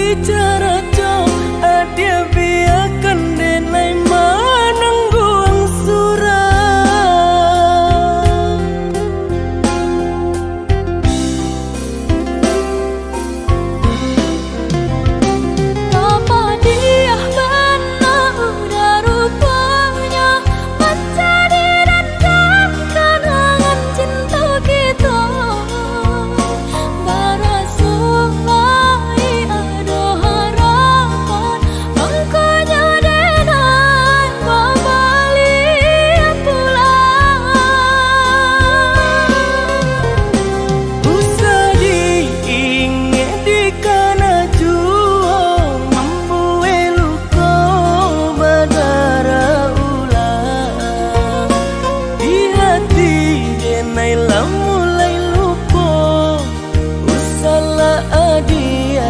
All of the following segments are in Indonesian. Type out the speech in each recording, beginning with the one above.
dicara cok adia biarkan denai manangguang surah. Apa dia benar udah rupanya mencari dan kenangan cinta kita.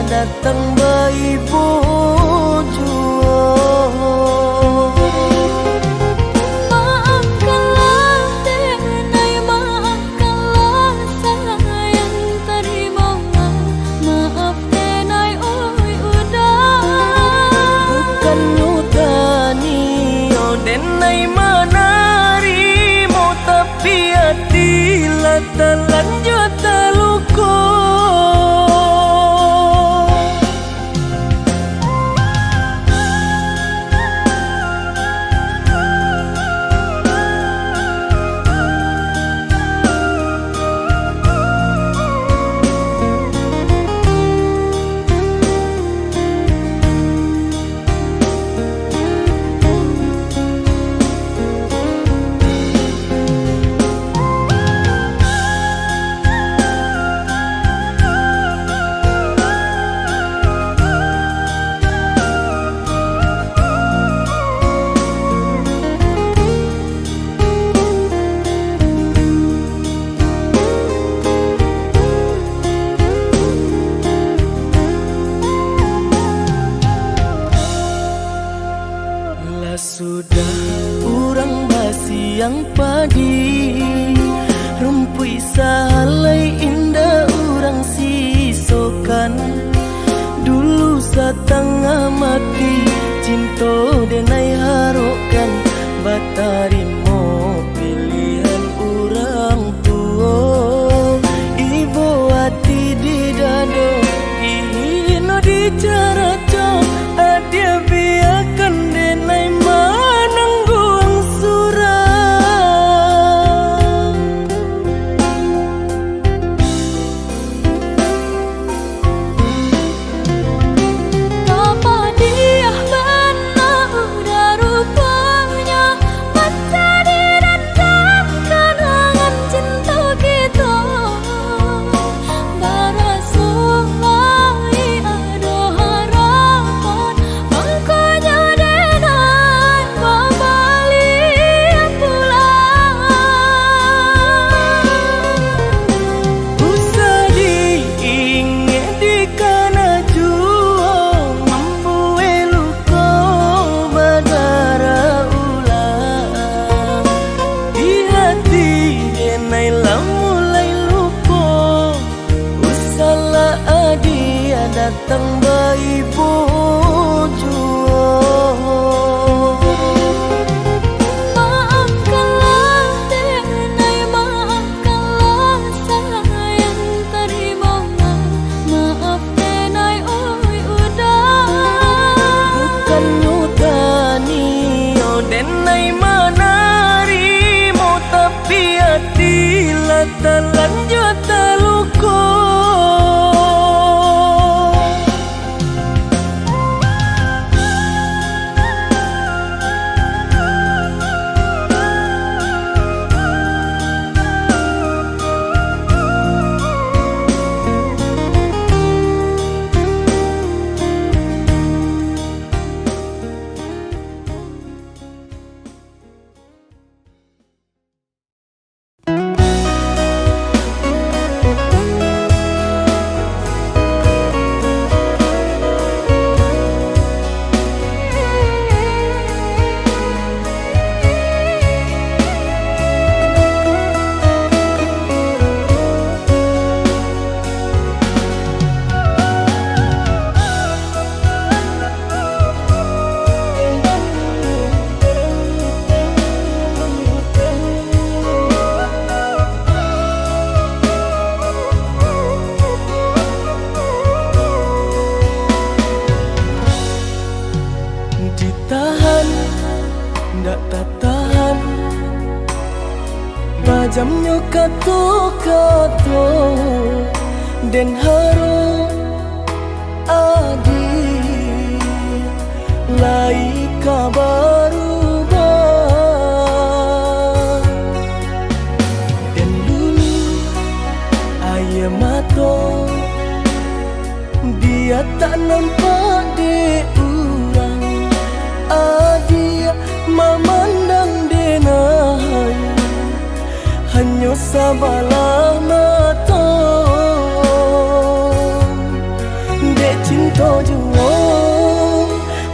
Datang bayi bojo, maafkanlah denai, maafkanlah sayang terima, maaf denai oi udah bukan nyutani oh denai manarimo tapi hati lah terlanjut terluka. Sudah urang basiang padi rumpui salai indah urang sisokan dulu satengah mati cinta denai harokan batarimo pilihan urang tua ibu hati di dado ino dicara cok adia biarkan denai manangguang surah. Apa dia benar udah rupanya mencari dan kenangan cinta kita. Barasuai ada harapan angkanya denai kembali pulang. Usah diingat di kana juang membuai luka berdarah ulang di hati denai lah mulai luka. Usahlah adia datang bayi bojo. Maafkanlah denai, maafkanlah sayang terima, maaf denai oi udah Bukan nyutani oh denai manarimo tapi hati lah terlanjut terluka. jamnya kato-kato den haro adi lai kabaru ba den dulu ayah mato dia tak nampak de urang adia memandang denai hanya sabalah mata dek cinta jua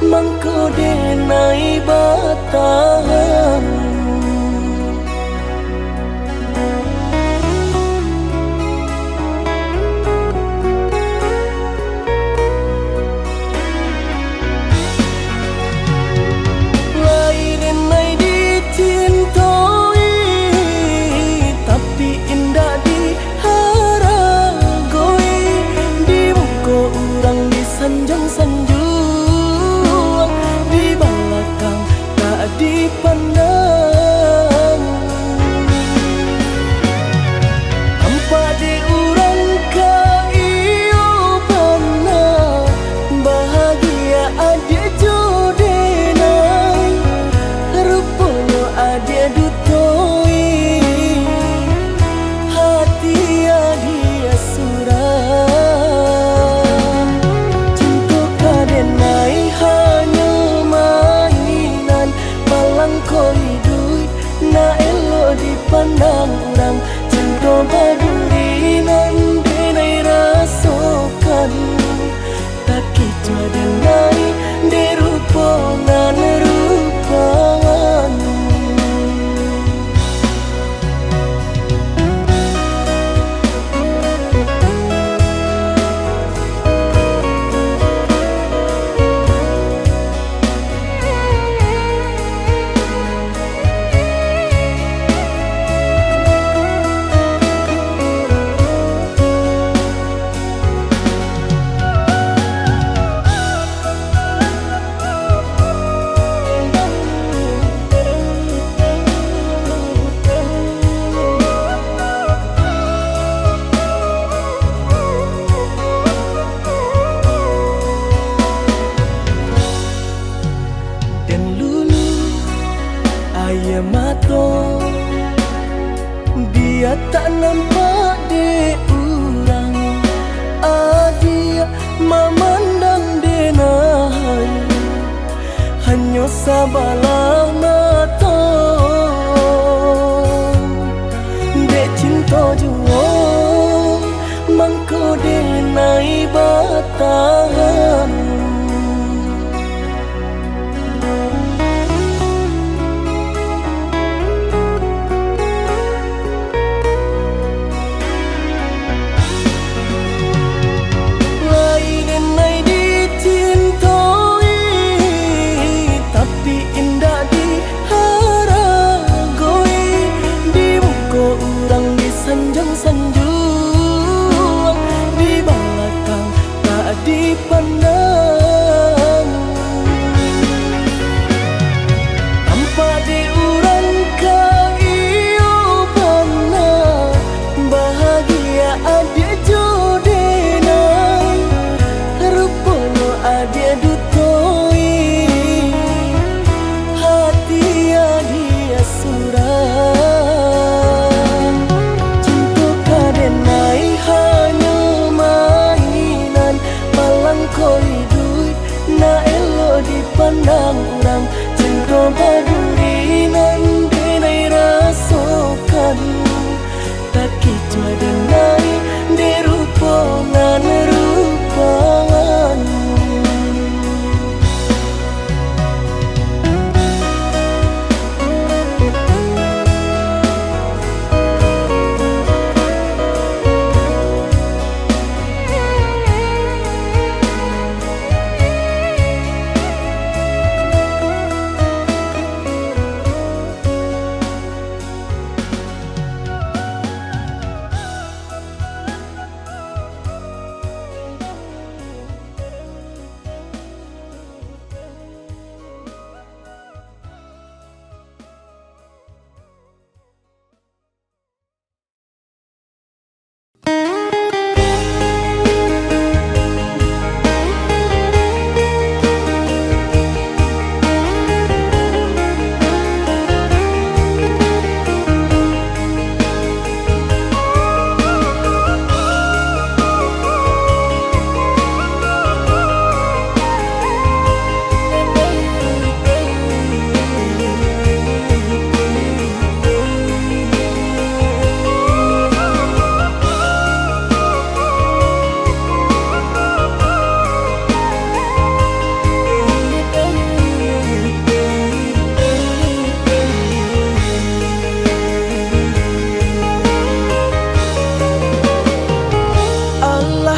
mangko denai batahan sanjung-sanjung di belakang tak dipandang tanpa diurang kaiyo pernah bahagia adia jodenai rupanya adia dutoi hati adia surah na elo dipandang orang cinta badurinan denai rasakan tak kicau denai dirupangan rupawan ayah mato dia tak nampak de urang adia memandang denai hanya sabalah mata dek cinta jua mangko denai batahan sanjung di belakang tak dipandang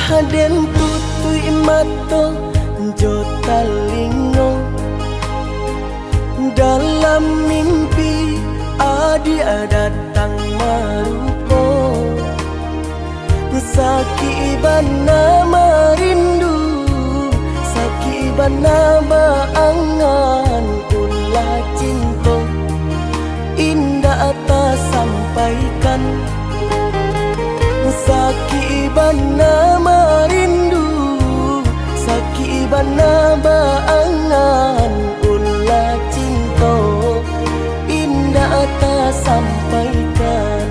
haden tutui mato jotalingo. Dalam mimpi adia datang marupo, sakiban nama rindu, sakiban nama angan ulah cinta. Indah atas sampaikan, sakiban nama rindu, sakiban nama angan ulah cinta. Indah atas sampaikan.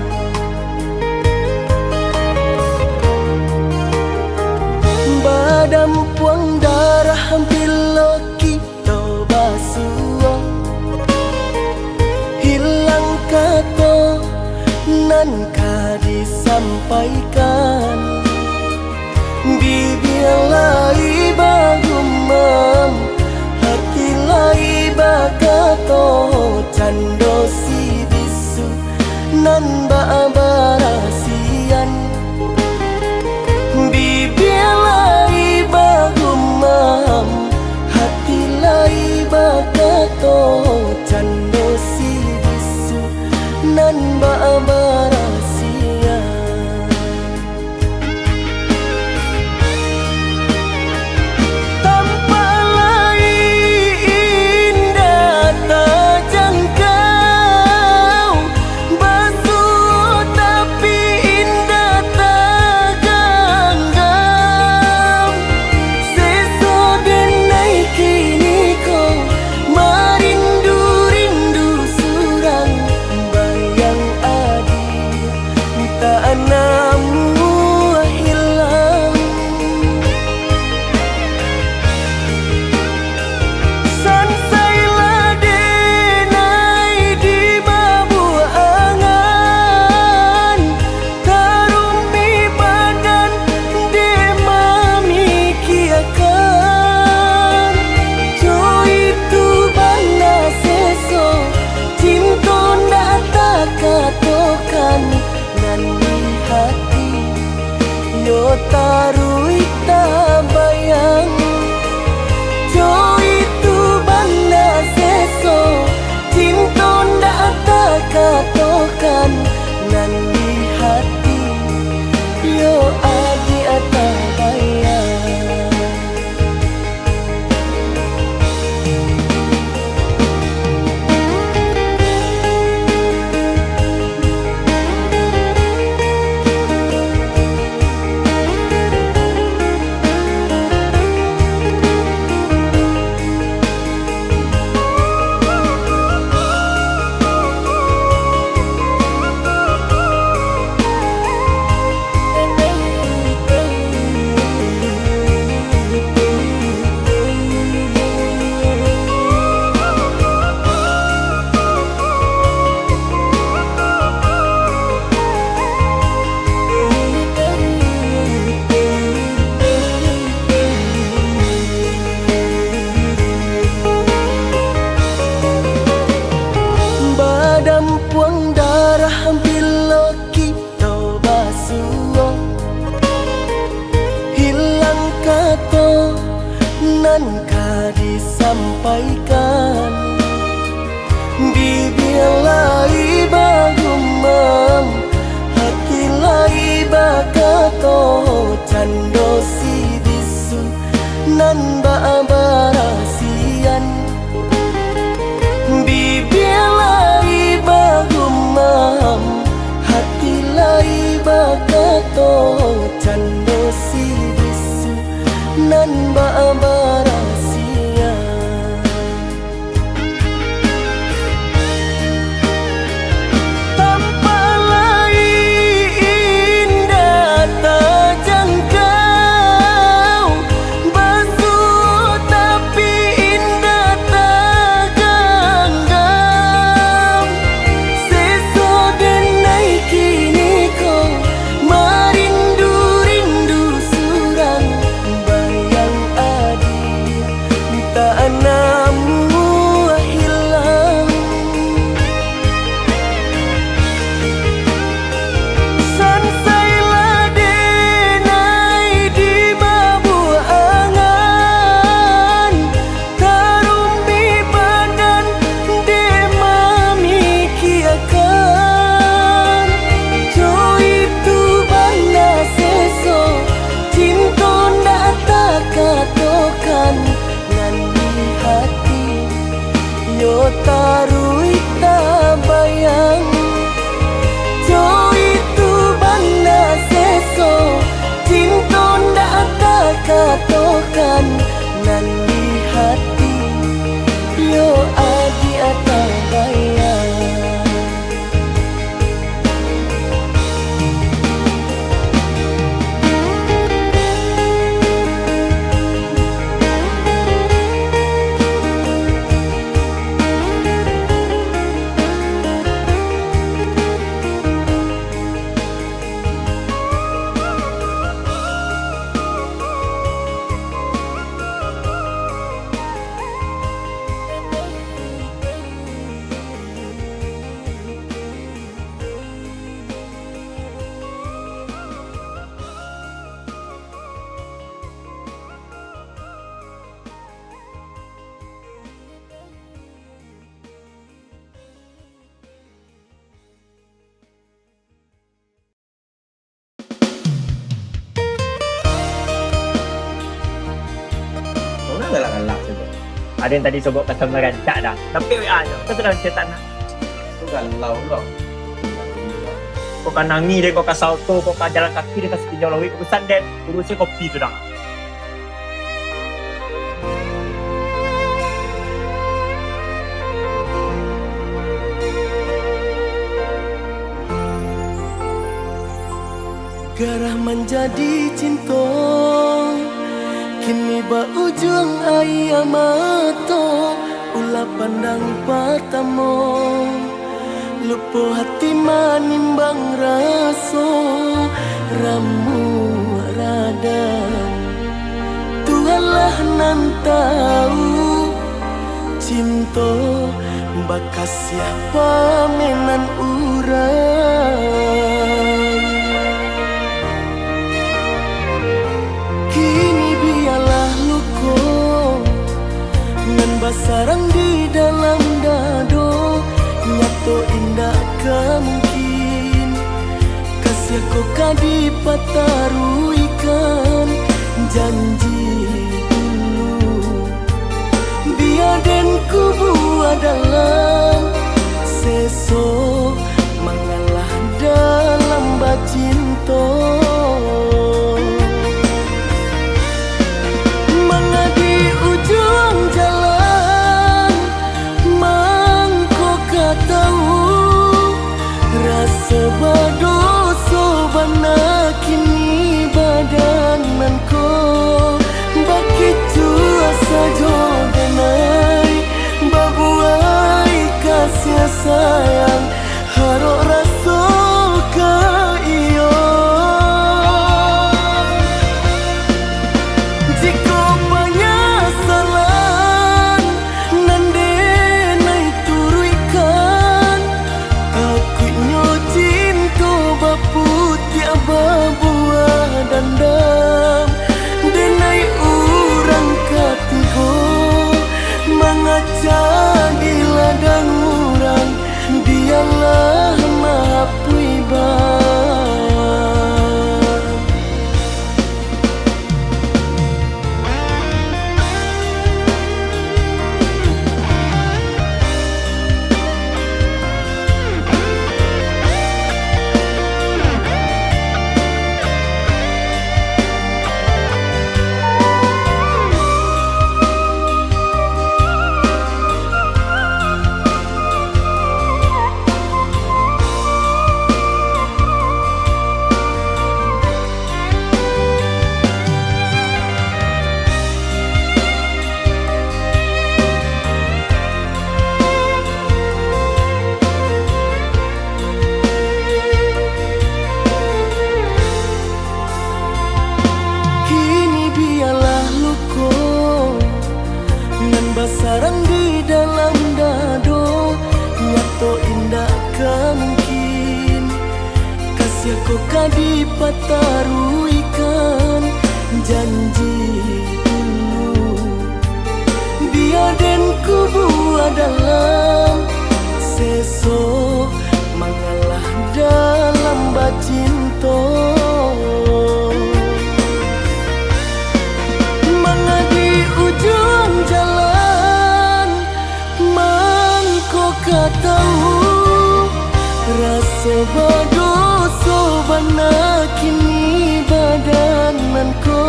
Badam puang darah bila kita basuh, hilang kata nan ka disampaikan. Bibir lai bagumam, hati lai bakato, cando si bisu nan ba barasian. Bibir lai bagumam, hati lai bakato, cando si bisu nan ba barasian. Tanpa lai indah tak jangkau, basuh tapi indah tak genggam. Seso denai kini kau marindu-rindu surang, bayang adi tak namu hilang. Sansailah denai di mabuk angan, tarumi badan de mamikiakan. Jo itu bana seso, cinta ndak tak katokan nan di hati. Yo tarui tak bayang, jo itu bana seso, cinta ndak tak katokan nan di hati. Yo adi tak bayang. Badam puang darah bila kita basuh, hilang kata nan ka disampaikan. Bibir lai bagumam, hati lai bakato, cando si bisu nan ba barasian. Bibir lai bagumam, hati lai bakato, cando si bisu nan ba barasian. Tanpa lai indah tak jangkau, basuh tapi indah tak genggam. Seso denai kini kau marindu-rindu surang, bayang adi katokan nan di hati yo adi atau bayang. Nona galak-galak coba. Ada yang tadi sobok customer rancak dah. Tapi WA je. Kau sedang cetak nak. Itu galau loh. Kau kan nangi dia, kau kan salto, kau kan jalan kaki dia kasih pinjau lawik. Kau pesan dan urusnya kopi tu dah. Garah menjadi cinta kini ba ujung ayam mato ulah pandang pertama lupa hati manimbang rasa ramu radam Tuhanlah nan tahu cinta bakas siapa menan urang. Kini biarlah luko nan basarang di dalam dado nyato indah kemungkin kasih kau kadi pataruikan janji dulu biar dan kubu adalah seso mengalah dalam bacinto. Sebadoso bana kini badananku begitu asa jodenai babuai kasih sayang harok rasa ke iyo jika penyesalan nande nai turuikan takutnya putih buah dandam denai urang katigo mengacau di ladang urang dialah mapui sarang di dalam dado nyato indah kemungkin kasih kau kadi pataruikan janji dulu biar dan kubu adalah seso mengalah dalam bacinto. Mengadi ujung jalan kau tahu rasa badoso bana kini badananku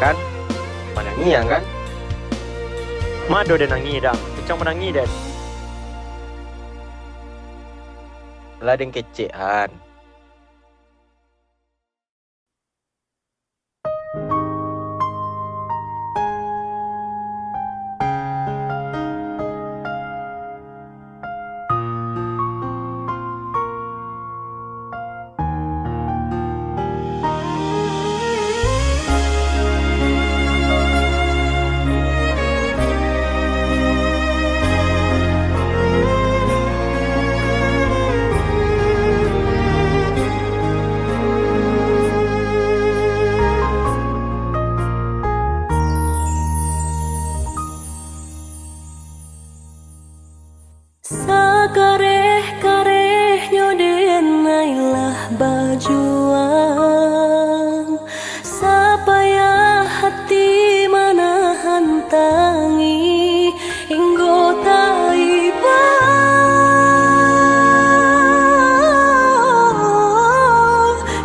kan? Menangiang kan? Mado dan nangi dah. Kencang menangi dan. Lah deng kecean. Sakareh-kareh nyodenailah bajuan supaya hati manahan tangi hingga taiba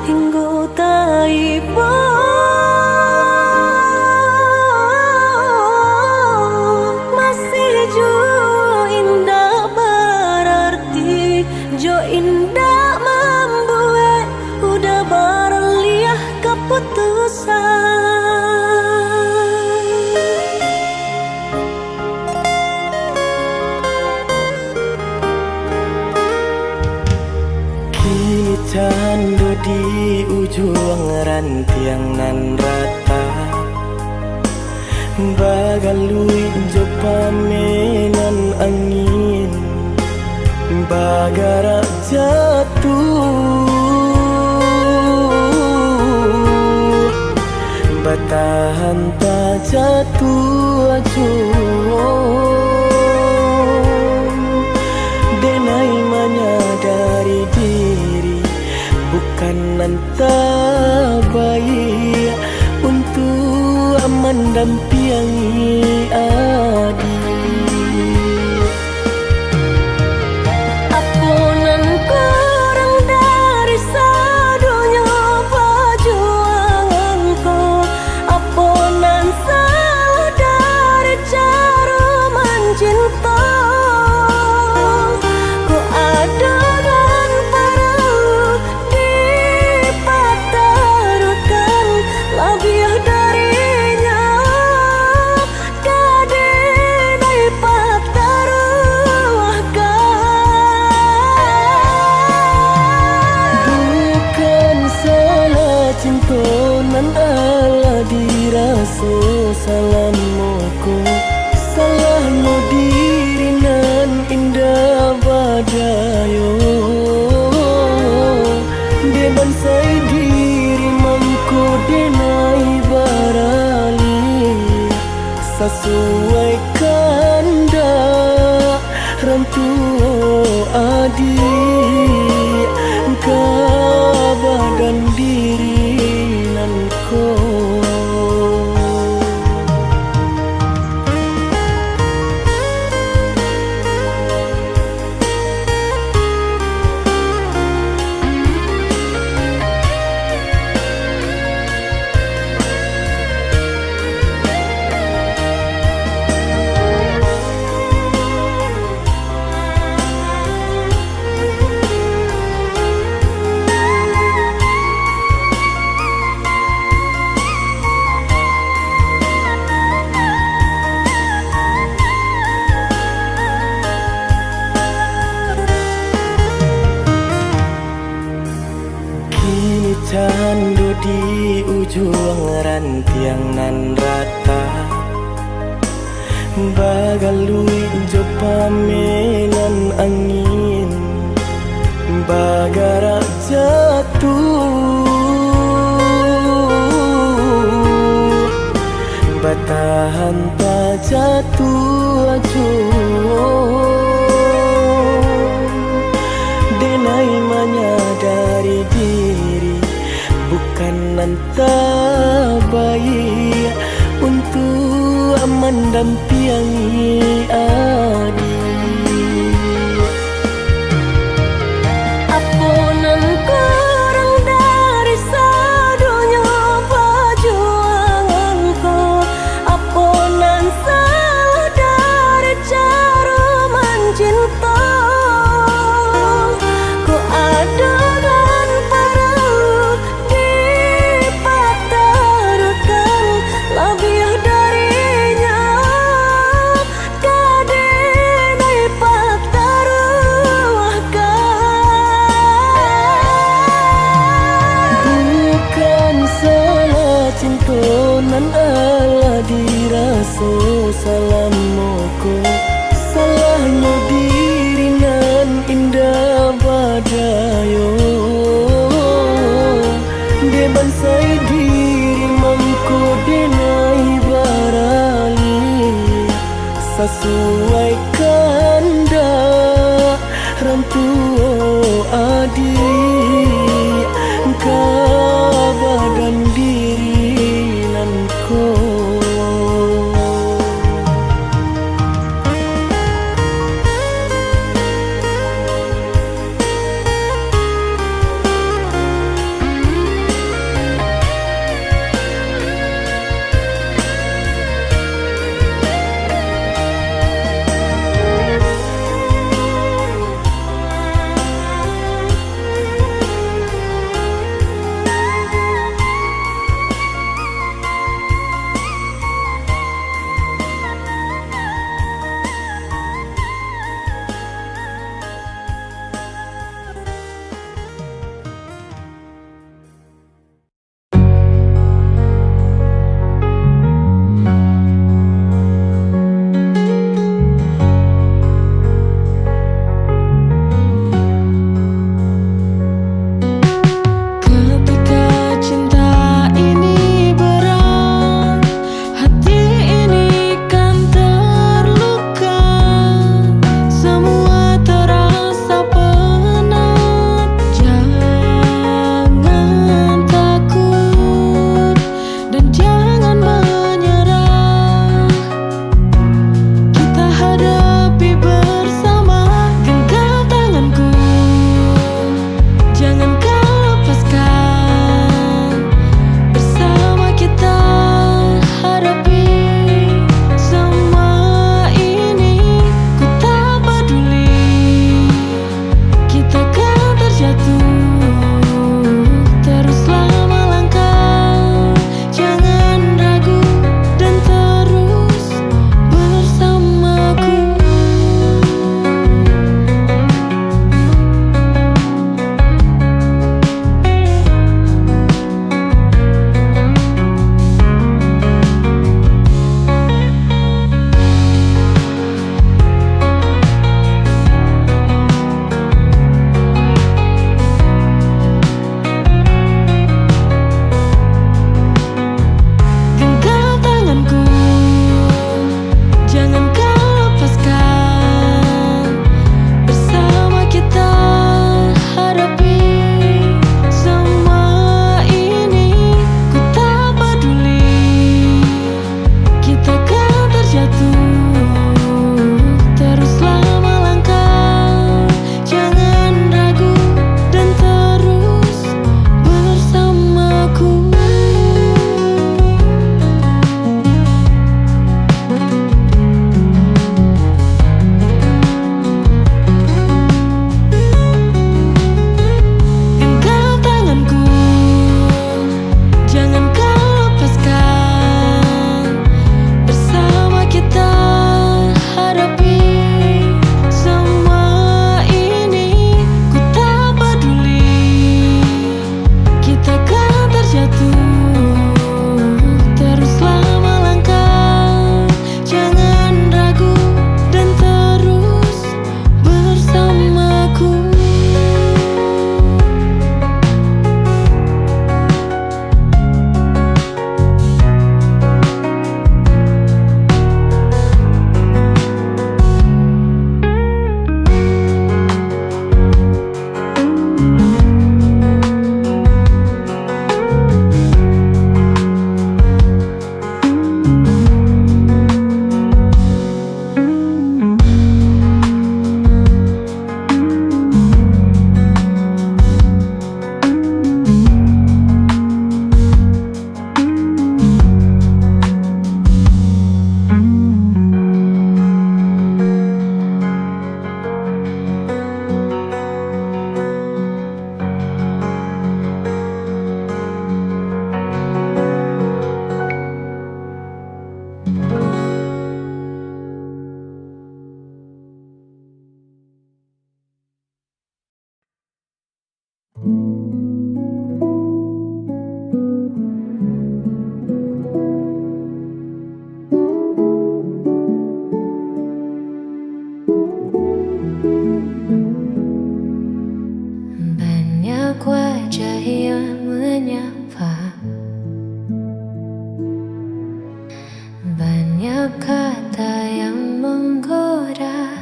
hingga taiba masih jua indah berarti jo indah membuat udah berliah keputusan kini cando di ujung rantiang nan rata bagalui jo pamenan angin bagara jatuh batahan tak jatuh acuh denai menyadari diri bukan nanta baik untuk mendampingi adik. Apunan kurang dari sadunya perjuanganku, apunan salah dari cara mencinta. Ku ada dan perlu dipatarukan lebih darinya. Kadai pataruahkan bukan salah cinta nan ala dirasa salah moko salahmu diri nan indah badayo dia bansai diri mangko denai barali sesuai kanda rantu adik kabadan diri nan ko. Kini cando di ujung rantiang nan rata bagalui jo pamenan angin bagara jatuh batahan tak jatuh acuh denai menyadari diri bukan nanta baik untuk mendampingi adik. Apunan kurang dari sadunya perjuanganku. cinta nan ala diraso salam moko salahnya diri nan indah badayo de bansai diri mangko denai barali sesuai kanda rantuo adi badan diri nan ko menyapa. Banyak kata yang menggoda,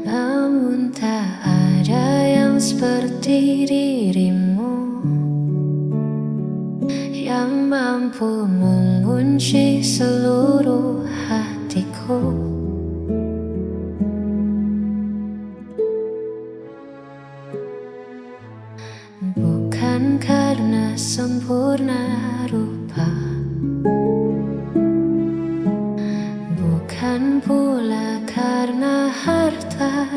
namun tak ada yang seperti dirimu yang mampu mengunci seluruh hatiku. Bukan karena sempurna rupa, bukan pula karena harta,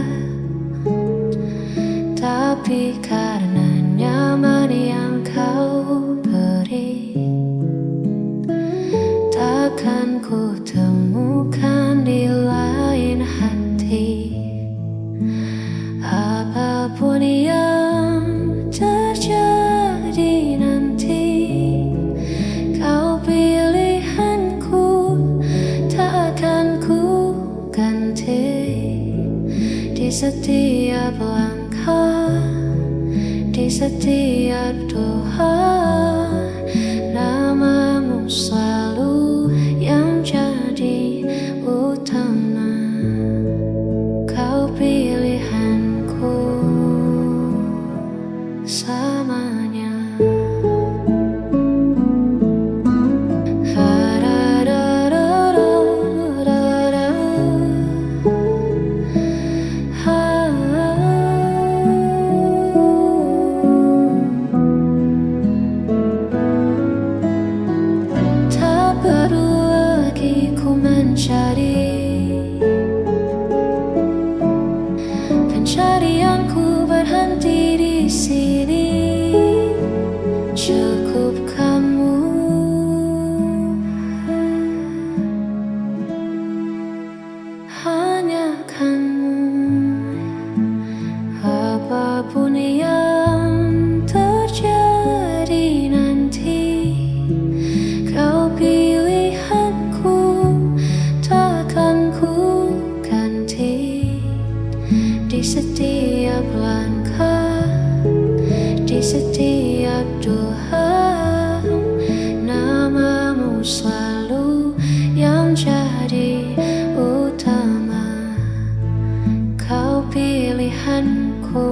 tapi karena nyaman yang kau beri. Takkan ku temukan di lain hati. Apapun yang terjadi nanti, kau pilihanku, tak akan ku ganti. Di setiap langkah, di setiap doa, namamu selalu yang jadi utama. Kau pilihanku selamanya. Tak perlu lagi ku mencari, pencarianku berhenti di sini. Cukup kamu, hanya kamu. Apapun yang terjadi nanti, kau pilihanku, takkan ku ganti. Di setiap langkah, di setiap doa, namamu selalu yang jadi utama. Kau pilihanku,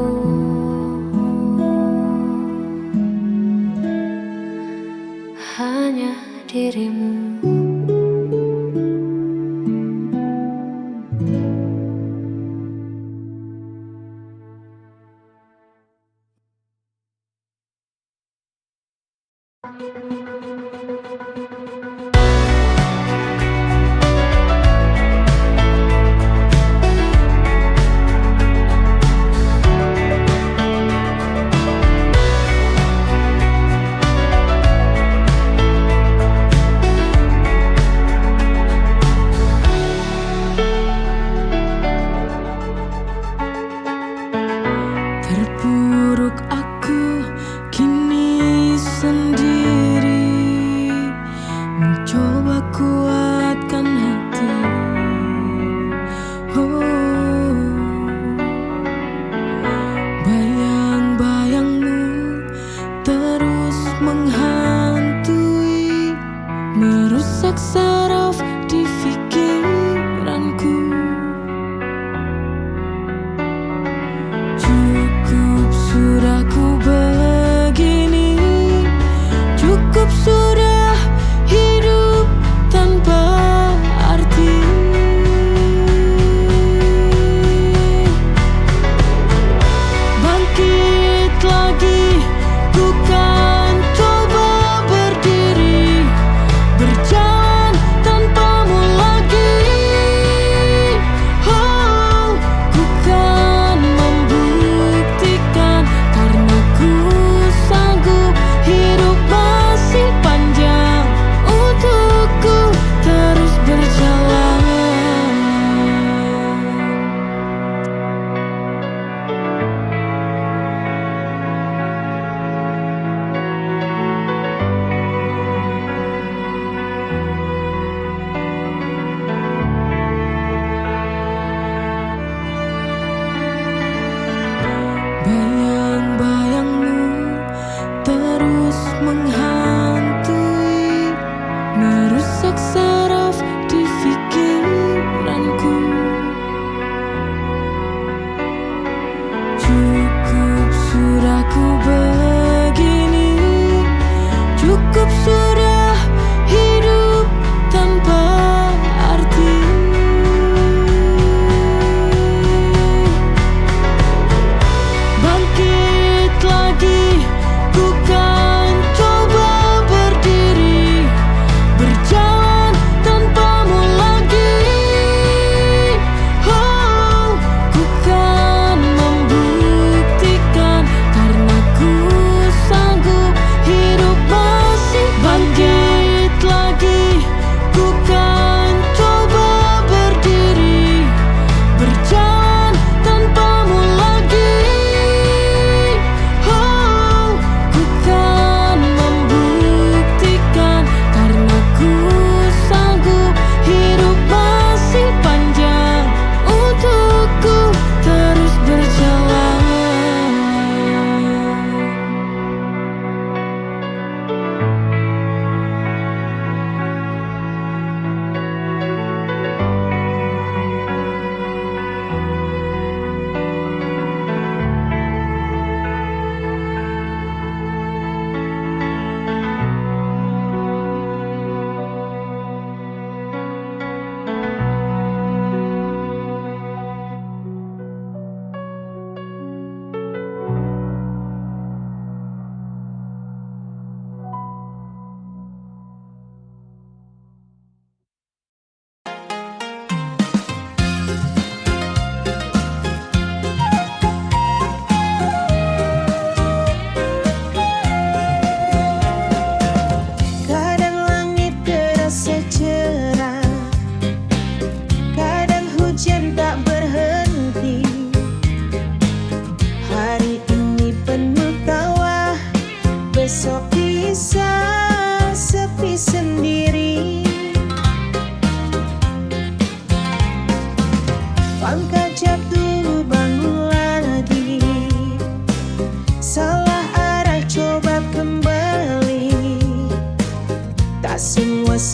hanya dirimu.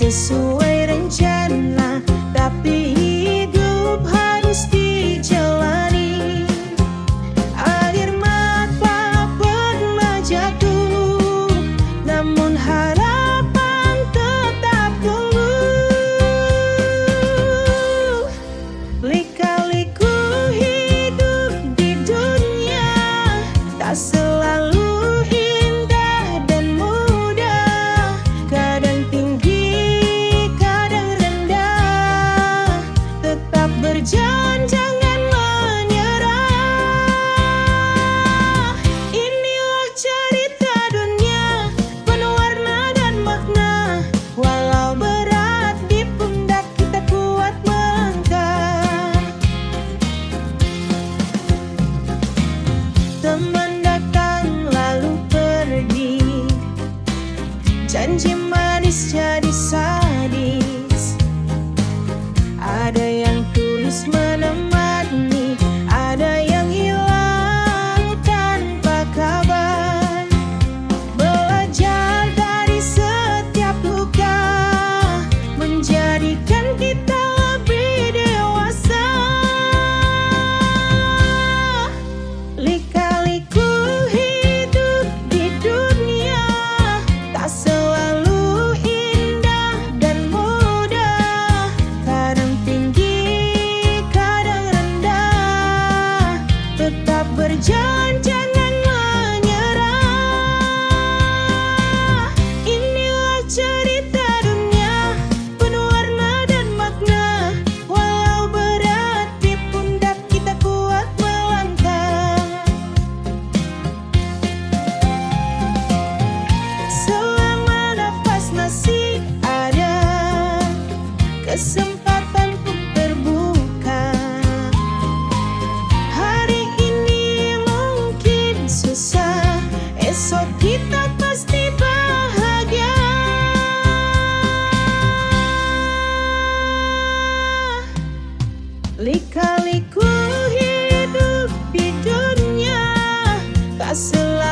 sesuai rencana, tapi hidup harus dijalani. Air mata pernah jatuh, namun harapan tetap tumbuh. Lika-liku hidup di dunia tak selalu indah dan mudah. Kadang tinggi, kadang rendah. Tetap berjalan, jangan menyerah. Inilah cerita dunia, penuh warna dan makna. Walau berat di pundak, kita kuat melangkah. Teman datang lalu pergi, janji manis jadi sadis. Ada yang tulus menemani, ada yang hilang tanpa kabar. Belajar dari setiap luka menjadikan kita lebih dewasa. Lika-liku hidup di dunia tak selalu indah dan mudah. Kadang tinggi, kadang rendah. Tetap berjalan, jangan menyerah. Inilah cerita dunia, penuh warna dan makna. Walau berat di pundak, kita kuat melangkah. Selama nafas masih ada, kesempatan untuk terbuka. Hari ini mungkin susah, esok kita pasti bahagia. Lika-liku hidup di dunia tak selalu